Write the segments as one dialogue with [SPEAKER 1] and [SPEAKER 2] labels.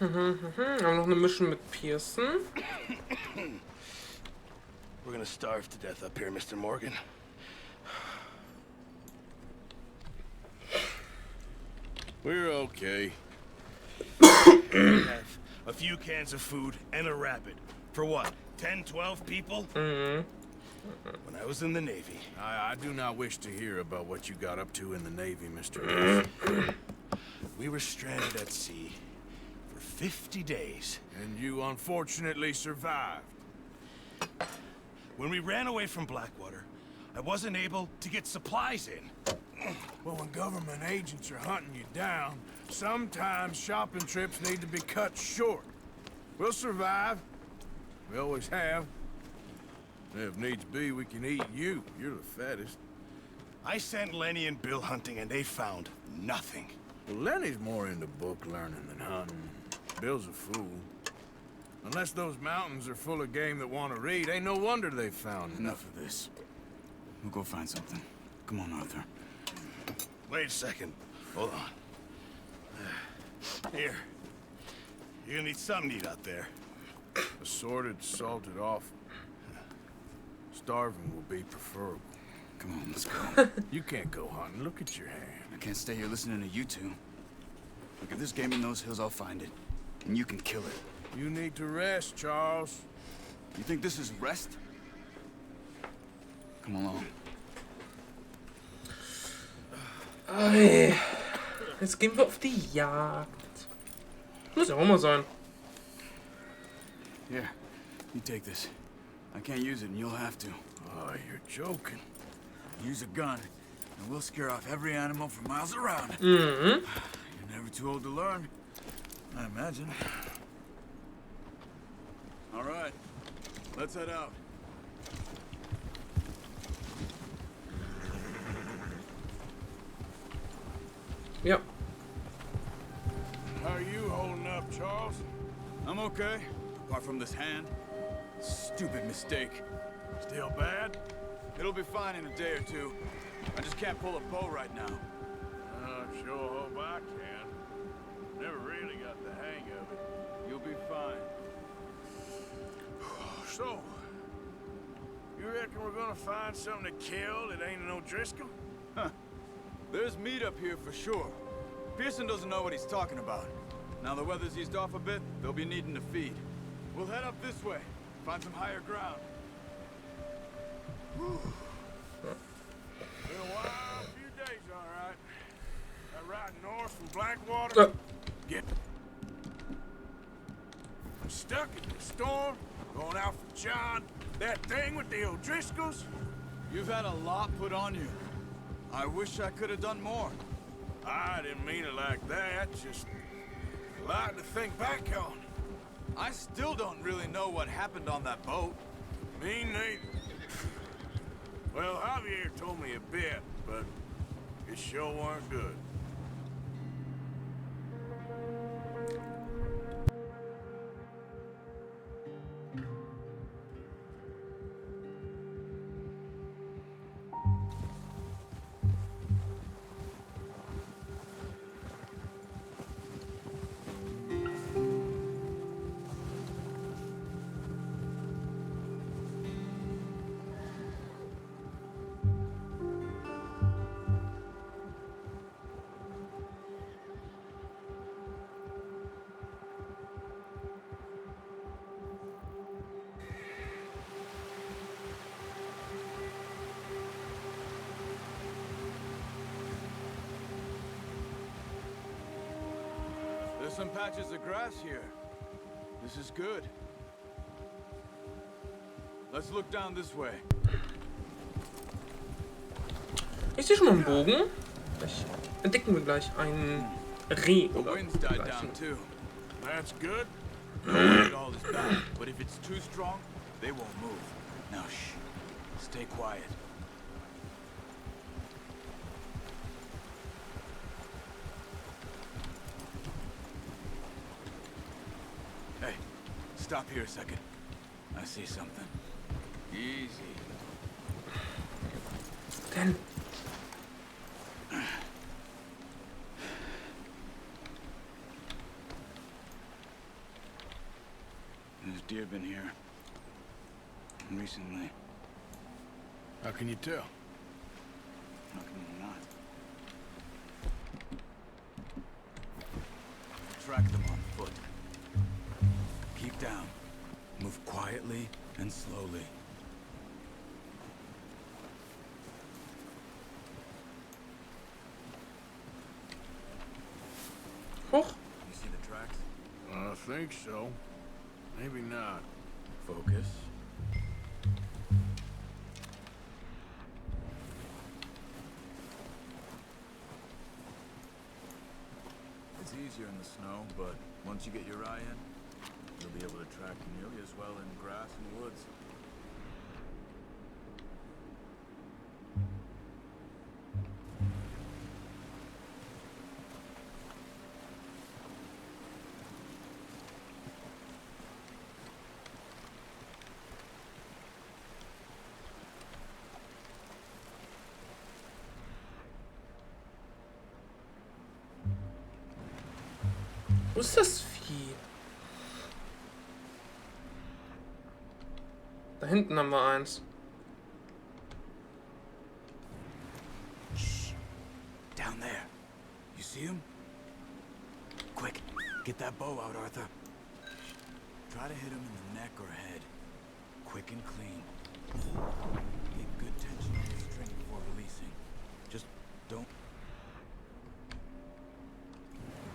[SPEAKER 1] Aber noch eine Mission mit Pearson.
[SPEAKER 2] We're gonna starve to death up here, Mr. Morgan.
[SPEAKER 3] We're okay.
[SPEAKER 2] We have a few cans of food and a rabbit. For what? 10, 12 people?
[SPEAKER 1] Mhm.
[SPEAKER 2] When I was in the Navy.
[SPEAKER 3] I do not wish to hear about what you got up to in the Navy, Mr. Wilson.
[SPEAKER 2] We were stranded at sea for 50 days.
[SPEAKER 3] And you unfortunately survived.
[SPEAKER 2] When we ran away from Blackwater, I wasn't able to get supplies in.
[SPEAKER 3] Well, when government agents are hunting you down, sometimes shopping trips need to be cut short. We'll survive. We always have. And if needs be, we can eat you. You're the fattest.
[SPEAKER 2] I sent Lenny and Bill hunting and they found nothing.
[SPEAKER 3] Well, Lenny's more into book learning than hunting. Bill's a fool. Unless those mountains are full of game that want to read, ain't no wonder they found
[SPEAKER 4] Enough of this. We'll go find something. Come on, Arthur.
[SPEAKER 2] Wait a second. Hold on. Here. You're gonna need something to eat out there.
[SPEAKER 3] Assorted, salted off. Starving will be preferable.
[SPEAKER 4] Come on, let's go.
[SPEAKER 3] You can't go hunting. Look at your hand.
[SPEAKER 4] I can't stay here listening to you two. Look, if there's game in those hills, I'll find it. And you can kill it.
[SPEAKER 3] You need to rest, Charles.
[SPEAKER 4] You think this is rest? Come along.
[SPEAKER 1] Ey. Jetzt gehen wir auf die Jagd. Muss ja auch mal sein.
[SPEAKER 4] Here, you take this. I can't use it, and you'll have to.
[SPEAKER 3] Oh, you're joking.
[SPEAKER 4] Use a gun, and we'll scare off every animal for miles around.
[SPEAKER 1] Mhm.
[SPEAKER 4] You're never too old to learn, I imagine. All right, let's head out.
[SPEAKER 1] Ja.
[SPEAKER 3] How are you holding up, Charles?
[SPEAKER 4] I'm okay, apart from this hand. Stupid mistake.
[SPEAKER 3] Still bad?
[SPEAKER 4] It'll be fine in a day or two. I just can't pull a bow right now.
[SPEAKER 3] I sure hope I can. Never really got the hang of it.
[SPEAKER 4] You'll be fine.
[SPEAKER 3] So, you reckon we're gonna find something to kill that ain't no Driscoll?
[SPEAKER 4] Huh. There's meat up here for sure. Pearson doesn't know what he's talking about. Now the weather's eased off a bit, they'll be needing to feed. We'll head up this way, find some higher ground.
[SPEAKER 3] Been a wild few days, all right. That ride north from Blackwater. Get. I'm stuck in the storm, going out for John. That thing with the O'Driscolls.
[SPEAKER 4] You've had a lot put on you. I wish I could have done more.
[SPEAKER 3] I didn't mean it like that, just a lot to think back on.
[SPEAKER 4] I still don't really know what happened on that boat.
[SPEAKER 3] Me neither. Well, Javier told me a bit, but it sure weren't good.
[SPEAKER 4] There's some patches of grass here. This is good. Let's look down this way.
[SPEAKER 1] Ich sehe schon mal einen Bogen. Vielleicht entdecken wir gleich einen Reh
[SPEAKER 4] The
[SPEAKER 1] oder
[SPEAKER 4] wind's died
[SPEAKER 1] dergleichen.
[SPEAKER 4] down too.
[SPEAKER 3] That's good.
[SPEAKER 4] It all is bad, but if it's too strong, they won't move. Now shh. Stay quiet. Hey, stop here a second. I see something. Easy.
[SPEAKER 1] Denn
[SPEAKER 4] There's deer been here. Recently.
[SPEAKER 3] How can you tell?
[SPEAKER 4] How can you not? Track them on foot. Keep down. Move quietly and slowly.
[SPEAKER 1] Hoch.
[SPEAKER 4] You see the tracks?
[SPEAKER 3] I think so. Maybe not.
[SPEAKER 4] Focus. It's easier in the snow, but once you get your eye in, you'll be able to track nearly as well in grass and woods.
[SPEAKER 1] Wo ist das Vieh? Da hinten haben wir eins.
[SPEAKER 4] Shh. Down there. You see him? Quick, get that bow out, Arthur. Try to hit him in the neck or head. Quick and clean. Get good tension on the string before releasing. Just don't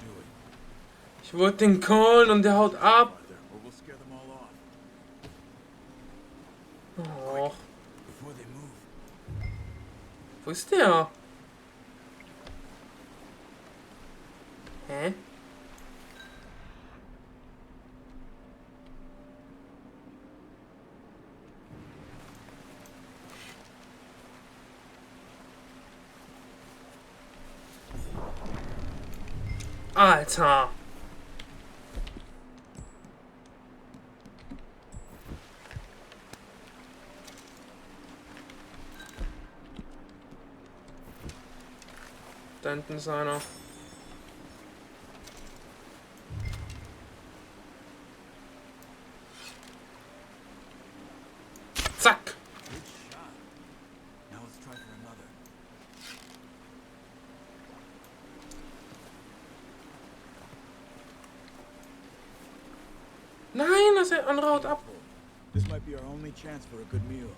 [SPEAKER 4] do it.
[SPEAKER 1] Ich wollte den callen und der haut ab.
[SPEAKER 4] Arthur, or we'll scare them all off.
[SPEAKER 1] Oh,
[SPEAKER 4] Before they move.
[SPEAKER 1] wo ist der? Hä? Alter! Da hinten ist einer. Zack!
[SPEAKER 4] Good shot. Now let's try for another.
[SPEAKER 1] Nein, das andere haut ab.
[SPEAKER 4] This might be our only chance for a good meal.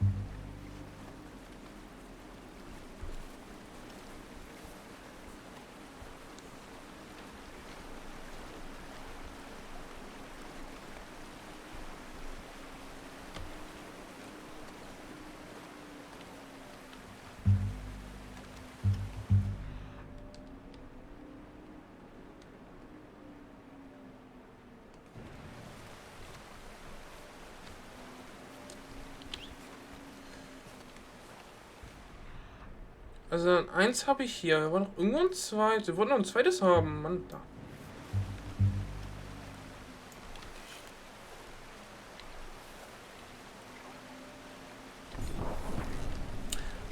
[SPEAKER 1] Also eins habe ich hier. Wir wollen noch irgendwo ein zweites. Wir wollten noch ein zweites haben. Mann, da.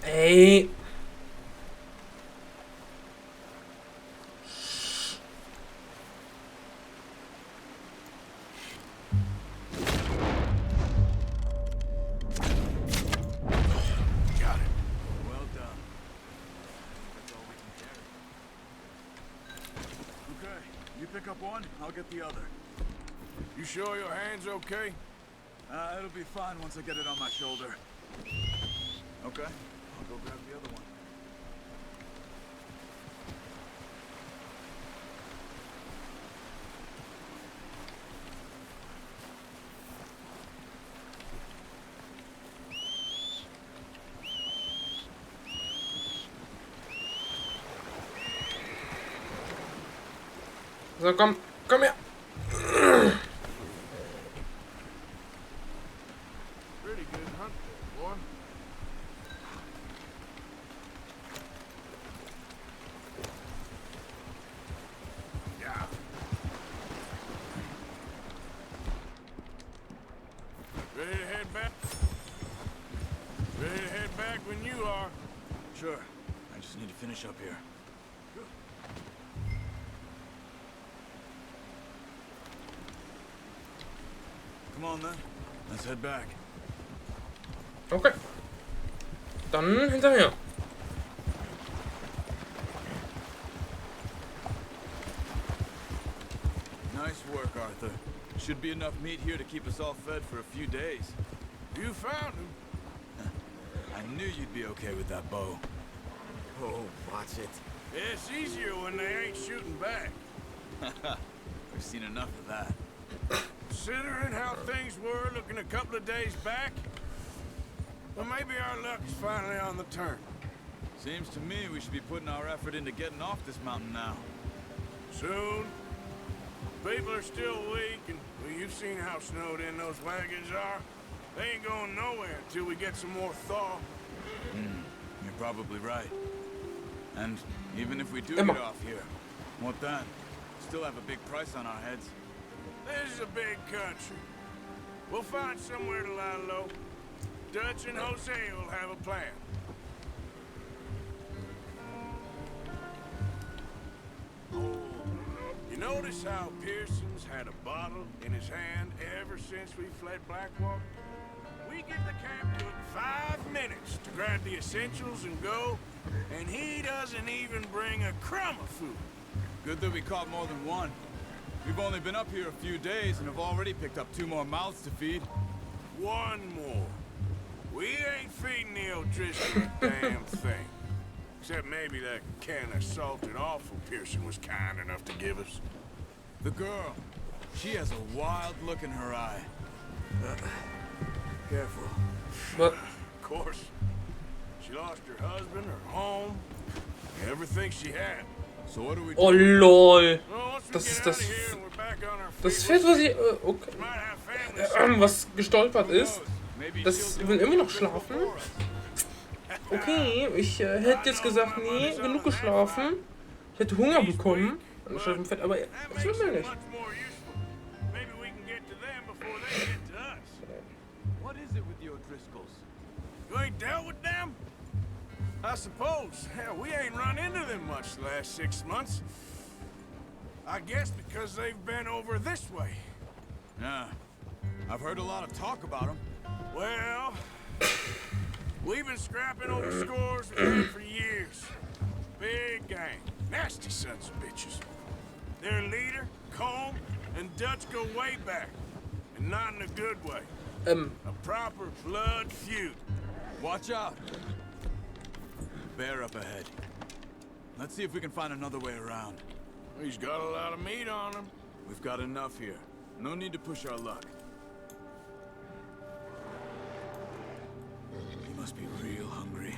[SPEAKER 1] Ey.
[SPEAKER 3] Got it.
[SPEAKER 4] Well done. That's all we can carry. Okay, you pick up one, I'll get the other.
[SPEAKER 3] You sure your hand's okay?
[SPEAKER 4] It'll be fine once I get it on my shoulder. Okay, I'll go grab the other one.
[SPEAKER 1] So, komm her.
[SPEAKER 3] Pretty good hunt there, boy. Yeah. Ready to head back? Ready to head back when you are.
[SPEAKER 4] Sure, I just need to finish up here. Come on then. Let's head back.
[SPEAKER 1] Okay. Dann hinterher.
[SPEAKER 4] Nice work, Arthur. Should be enough meat here to keep us all fed for a few days.
[SPEAKER 3] You found him.
[SPEAKER 4] I knew you'd be okay with that bow. Oh, watch it.
[SPEAKER 3] It's easier when they ain't shooting back.
[SPEAKER 4] We've seen enough of that.
[SPEAKER 3] Considering how things were looking a couple of days back, well, maybe our luck is finally on the turn.
[SPEAKER 4] Seems to me we should be putting our effort into getting off this mountain now.
[SPEAKER 3] Soon. People are still weak, and well, you've seen how snowed in those wagons are. They ain't going nowhere until we get some more thaw.
[SPEAKER 4] You're probably right. And even if we do
[SPEAKER 1] Emma.
[SPEAKER 4] get off here, what then? Still have a big price on our heads.
[SPEAKER 3] This is a big country. We'll find somewhere to lie low. Dutch and Jose will have a plan. You notice how Pearson's had a bottle in his hand ever since we fled Blackwater? We give the captain 5 minutes to grab the essentials and go, and he doesn't even bring a crumb of food.
[SPEAKER 4] Good that we caught more than one. We've only been up here a few days and have already picked up 2 more mouths to feed.
[SPEAKER 3] One more. We ain't feeding the O'Driscoll a damn thing. Except maybe that can of salted offal Pearson was kind enough to give us.
[SPEAKER 4] The girl, she has a wild look in her eye. Careful.
[SPEAKER 1] But
[SPEAKER 3] Of course. She lost her husband, her home, everything she had.
[SPEAKER 4] So what do we do?
[SPEAKER 1] oh lol.
[SPEAKER 3] Well, once we
[SPEAKER 1] Das
[SPEAKER 3] get
[SPEAKER 1] ist
[SPEAKER 3] out
[SPEAKER 1] das.
[SPEAKER 3] of here and we're back on our feet,
[SPEAKER 1] Das Pferd, was ich. Okay.
[SPEAKER 3] we might have families.
[SPEAKER 1] Was gestolpert ist.
[SPEAKER 4] Maybe
[SPEAKER 1] Das
[SPEAKER 4] she'll
[SPEAKER 1] will
[SPEAKER 4] do
[SPEAKER 1] immer noch
[SPEAKER 4] it
[SPEAKER 1] schlafen.
[SPEAKER 4] before us.
[SPEAKER 1] Okay, ich hätte jetzt gesagt, nee, genug geschlafen. Ich hätte Hunger bekommen. Anstatt dem Fett, aber ich
[SPEAKER 3] That makes
[SPEAKER 1] will
[SPEAKER 3] them
[SPEAKER 1] nicht.
[SPEAKER 3] much more useful. Maybe we can get to them before they get to us.
[SPEAKER 4] What is it with the O'Driscolls?
[SPEAKER 3] You ain't dealt with them? I suppose. Hell, we ain't run into them much the last 6 months. I guess because they've been over this way.
[SPEAKER 4] Yeah. I've heard a lot of talk about them.
[SPEAKER 3] Well, we've been scrapping over scores with them for years. Big gang. Nasty sons of bitches. Their leader, Combe, and Dutch go way back. And not in a good way. A proper blood feud.
[SPEAKER 4] Watch out. Bear up ahead. Let's see if we can find another way around.
[SPEAKER 3] He's got a lot of meat on him.
[SPEAKER 4] We've got enough here. No need to push our luck. You must be real hungry.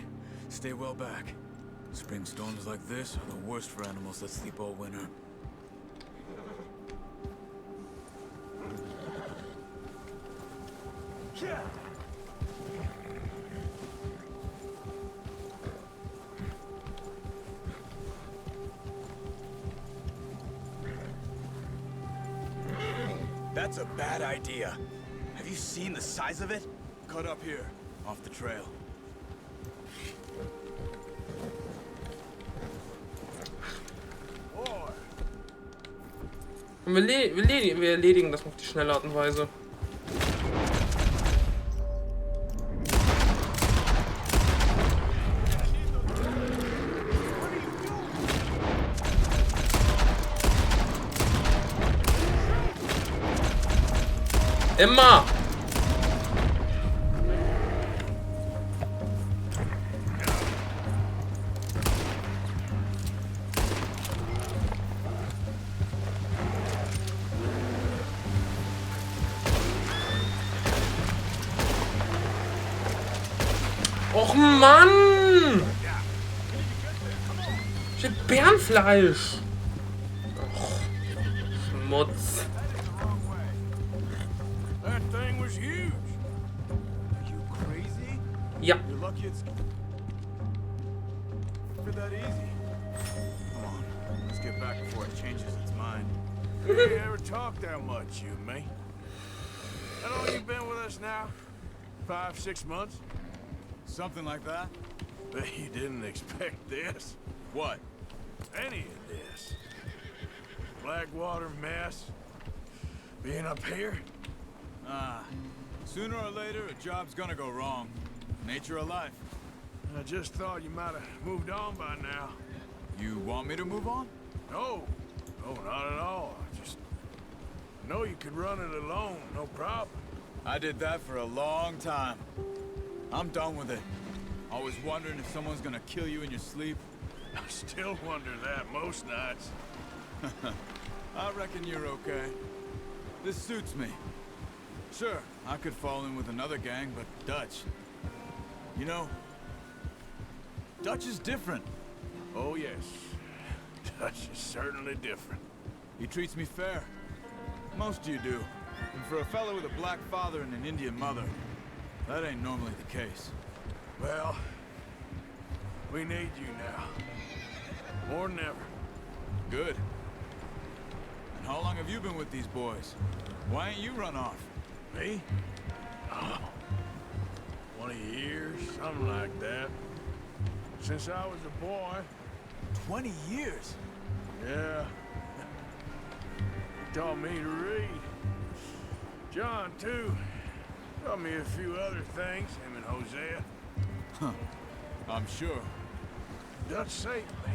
[SPEAKER 4] Stay well back. Spring storms like this are the worst for animals that sleep all winter. That's a bad idea. Have you seen the size of it? Cut up here, off the trail.
[SPEAKER 3] Boy,
[SPEAKER 1] Und wir erledigen das auf die schnelle Art und Weise. Immer! Och Mann! Ich hab Bärenfleisch! Och, Schmutz.
[SPEAKER 3] that thing was huge.
[SPEAKER 4] Are you crazy?
[SPEAKER 1] Ja.
[SPEAKER 4] You're lucky it's for that easy. Come on, let's get back before it changes its mind.
[SPEAKER 3] We ain't ever talked that much, you and me. How long you been with us now? 5, 6 months?
[SPEAKER 4] Something like that?
[SPEAKER 3] Bet you didn't expect this.
[SPEAKER 4] What?
[SPEAKER 3] Any of this. Blackwater mess. Being up here.
[SPEAKER 4] Ah, Sooner or later, a job's gonna go wrong. Nature of life.
[SPEAKER 3] I just thought you might have moved on by now.
[SPEAKER 4] You want me to move on?
[SPEAKER 3] No, not at all. I just know you could run it alone, no problem.
[SPEAKER 4] I did that for a long time. I'm done with it. Always wondering if someone's gonna kill you in your sleep.
[SPEAKER 3] I still wonder that most nights.
[SPEAKER 4] I reckon you're okay. This suits me. Sure, I could fall in with another gang, but Dutch... You know, Dutch is different.
[SPEAKER 3] Oh, yes. Dutch is certainly different.
[SPEAKER 4] He treats me fair. Most of you do. And for a fellow with a black father and an Indian mother, that ain't normally the case.
[SPEAKER 3] Well, we need you now. More than ever.
[SPEAKER 4] Good. And how long have you been with these boys? Why ain't you run off?
[SPEAKER 3] Me? Oh, 20 years, something like that. Since I was a boy.
[SPEAKER 4] 20 years?
[SPEAKER 3] Yeah. He taught me to read. John, too. Taught me a few other things, him and Hosea.
[SPEAKER 4] Huh. I'm sure.
[SPEAKER 3] Dutch saved me.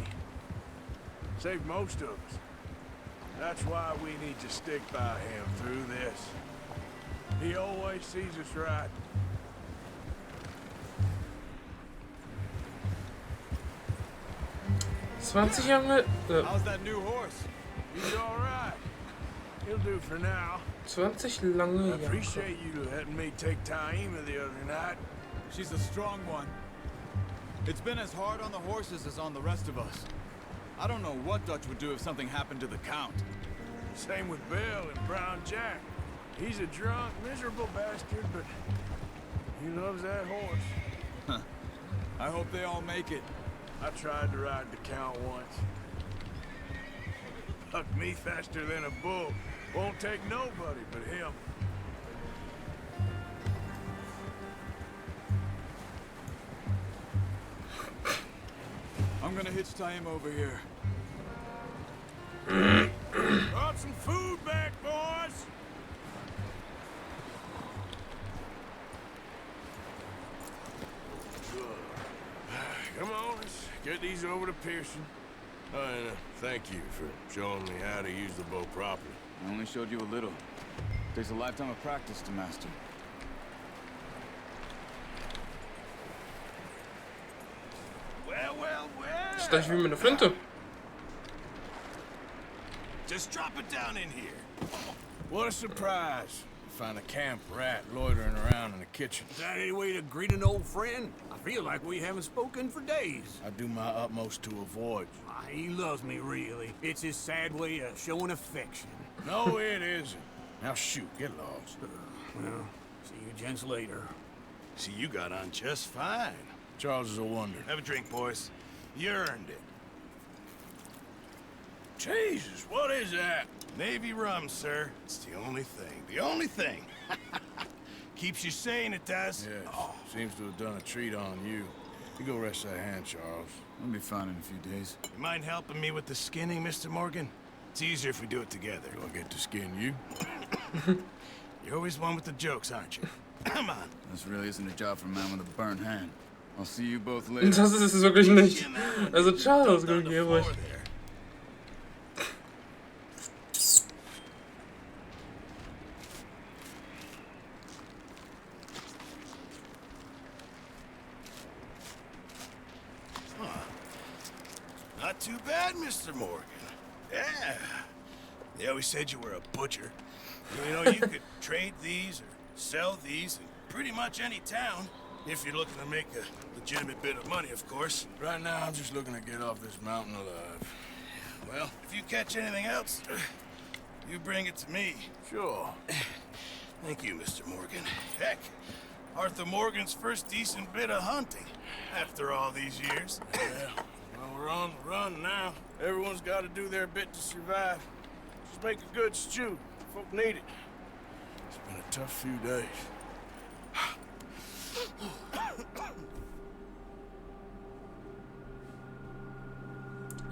[SPEAKER 3] Saved most of us. That's why we need to stick by him through this. He always sees us right.
[SPEAKER 4] How's that new horse?
[SPEAKER 3] He's all right. He'll do for now.
[SPEAKER 1] 20 lange
[SPEAKER 3] I
[SPEAKER 1] Jahre.
[SPEAKER 3] appreciate you letting me take Taima the other night.
[SPEAKER 4] She's a strong one. It's been as hard on the horses as on the rest of us. I don't know what Dutch would do if something happened to the Count.
[SPEAKER 3] Same with Bill and Brown Jack. He's a drunk, miserable bastard, but he loves that horse.
[SPEAKER 4] Huh. I hope they all make it.
[SPEAKER 3] I tried to ride the Count once. Hucked me faster than a bull. Won't take nobody but him.
[SPEAKER 4] I'm gonna hitch Taima over here.
[SPEAKER 3] Brought some food back, boys! Come on, let's get these over to Pearson. And thank you for showing me how to use the bow properly.
[SPEAKER 4] I only showed you a little. Takes a lifetime of practice to master.
[SPEAKER 3] Well, well, well!
[SPEAKER 1] Das ist gleich wie mit einer Flinte.
[SPEAKER 3] Just drop it down in here. What a surprise. Find a camp rat loitering around in the kitchen.
[SPEAKER 5] Is that any way to greet an old friend? I feel like we haven't spoken for days.
[SPEAKER 3] I do my utmost to avoid you.
[SPEAKER 5] He loves me, really. It's his sad way of showing affection.
[SPEAKER 3] No, it isn't. Now shoot, get lost.
[SPEAKER 5] Well, see you gents later.
[SPEAKER 2] See, you got on just fine.
[SPEAKER 3] Charles is a wonder.
[SPEAKER 2] Have a drink, boys. You earned it.
[SPEAKER 3] Jesus, what is that?
[SPEAKER 2] Navy rum, sir. It's the only thing. The only thing. Keeps you sane, it does.
[SPEAKER 3] Yes, seems to have done a treat on you. You go rest that hand, Charles.
[SPEAKER 4] I'll be fine in a few days.
[SPEAKER 2] You mind helping me with the skinning, Mr. Morgan? It's easier if we do it together.
[SPEAKER 3] Do I get to skin you?
[SPEAKER 2] You're always one with the jokes, aren't you? Come on.
[SPEAKER 4] This really isn't a job for a man with a burned hand. I'll see you both later.
[SPEAKER 1] Das ist es wirklich nicht. Also Charles irgendwie ruhig.
[SPEAKER 2] Not too bad, Mr. Morgan. Yeah. They always said you were a butcher. You know, you could trade these or sell these in pretty much any town. If you're looking to make a legitimate bit of money, of course.
[SPEAKER 3] Right now, I'm just looking to get off this mountain alive.
[SPEAKER 2] Well, if you catch anything else, you bring it to me.
[SPEAKER 3] Sure.
[SPEAKER 2] Thank you, Mr. Morgan. Heck, Arthur Morgan's first decent bit of hunting after all these years.
[SPEAKER 3] Yeah. Well, we're on the run now. Everyone's got to do their bit to survive. Just make a good stew. Folk need it. It's been a tough few days.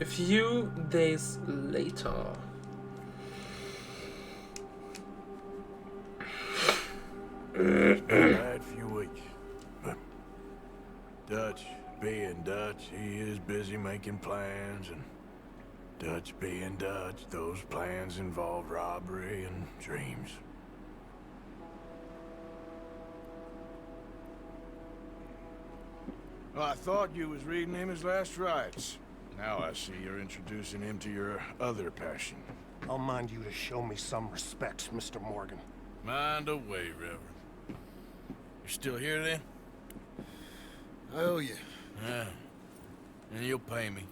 [SPEAKER 1] A few days later.
[SPEAKER 3] making plans and Dutch being Dutch. Those plans involved robbery and dreams. Well, I thought you was reading him his last rites. Now I see you're introducing him to your other passion.
[SPEAKER 6] I'll mind you to show me some respect, Mr. Morgan.
[SPEAKER 3] Mind away, Reverend. You're still here then?
[SPEAKER 2] I owe you.
[SPEAKER 3] Yeah. And you'll pay me.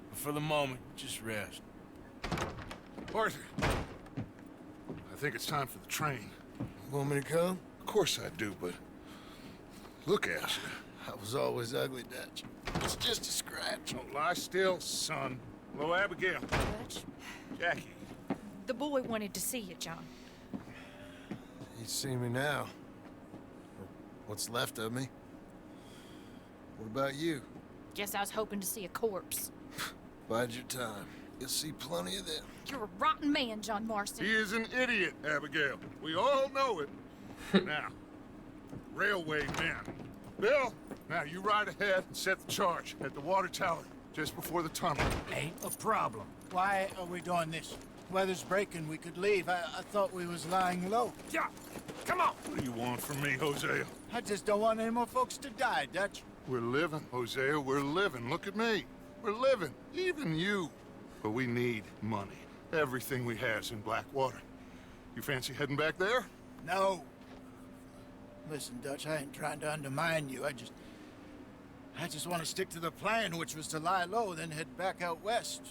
[SPEAKER 3] But for the moment, just rest.
[SPEAKER 7] Arthur, I think it's time for the train.
[SPEAKER 2] Want me to come?
[SPEAKER 7] Of course I do, but look at you.
[SPEAKER 2] I was always ugly, Dutch. It's just a scratch.
[SPEAKER 7] Don't lie still, son. Hello, Abigail.
[SPEAKER 8] Dutch,
[SPEAKER 7] Jackie.
[SPEAKER 8] the boy wanted to see you, John.
[SPEAKER 2] He'd see me now. Or what's left of me. What about you?
[SPEAKER 8] Guess I was hoping to see a corpse.
[SPEAKER 2] Bide your time. You'll see plenty of them.
[SPEAKER 8] You're a rotten man, John Marston.
[SPEAKER 7] He is an idiot, Abigail. We all know it. Now, railway men. Bill, now you ride ahead and set the charge at the water tower just before the tunnel.
[SPEAKER 5] Ain't a problem. Why are we doing this? Weather's breaking, we could leave. I thought we was lying low.
[SPEAKER 7] Yeah, come on. What do you want from me, Hosea?
[SPEAKER 5] I just don't want any more folks to die, Dutch.
[SPEAKER 7] We're living, Hosea, we're living. Look at me. We're living, even you. But we need money. Everything we has in Blackwater. You fancy heading back there?
[SPEAKER 5] No. Listen, Dutch, I ain't trying to undermine you. I just want to stick to the plan, which was to lie low, then head back out west.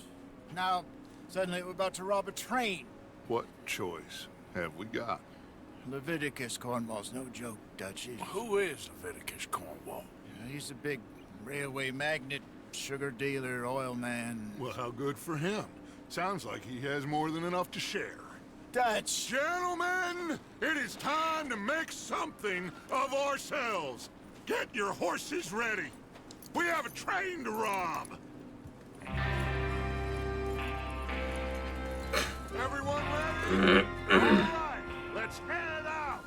[SPEAKER 5] Now, suddenly we're about to rob a train.
[SPEAKER 7] What choice have we got?
[SPEAKER 5] Leviticus Cornwall's no joke, Dutch.
[SPEAKER 3] Who is Leviticus Cornwall?
[SPEAKER 5] He's a big railway magnate, sugar dealer, oil man.
[SPEAKER 7] Well, how good for him. Sounds like he has more than enough to share.
[SPEAKER 5] Dutch!
[SPEAKER 7] Gentlemen, it is time to make something of ourselves. Get your horses ready. We have a train to rob. Everyone ready? All right, let's head out.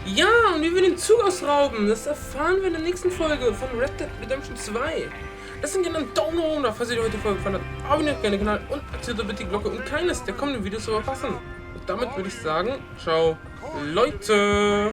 [SPEAKER 1] Ja, und wie wir den Zug ausrauben, das erfahren wir in der nächsten Folge von Red Dead Redemption 2. Lasst gerne einen Daumen nach oben da, falls ihr die heutige Folge gefallen hat. Abonniert gerne den Kanal und aktiviert bitte die Glocke, um keines der kommenden Videos zu verpassen. Und damit würde ich sagen, ciao, Leute!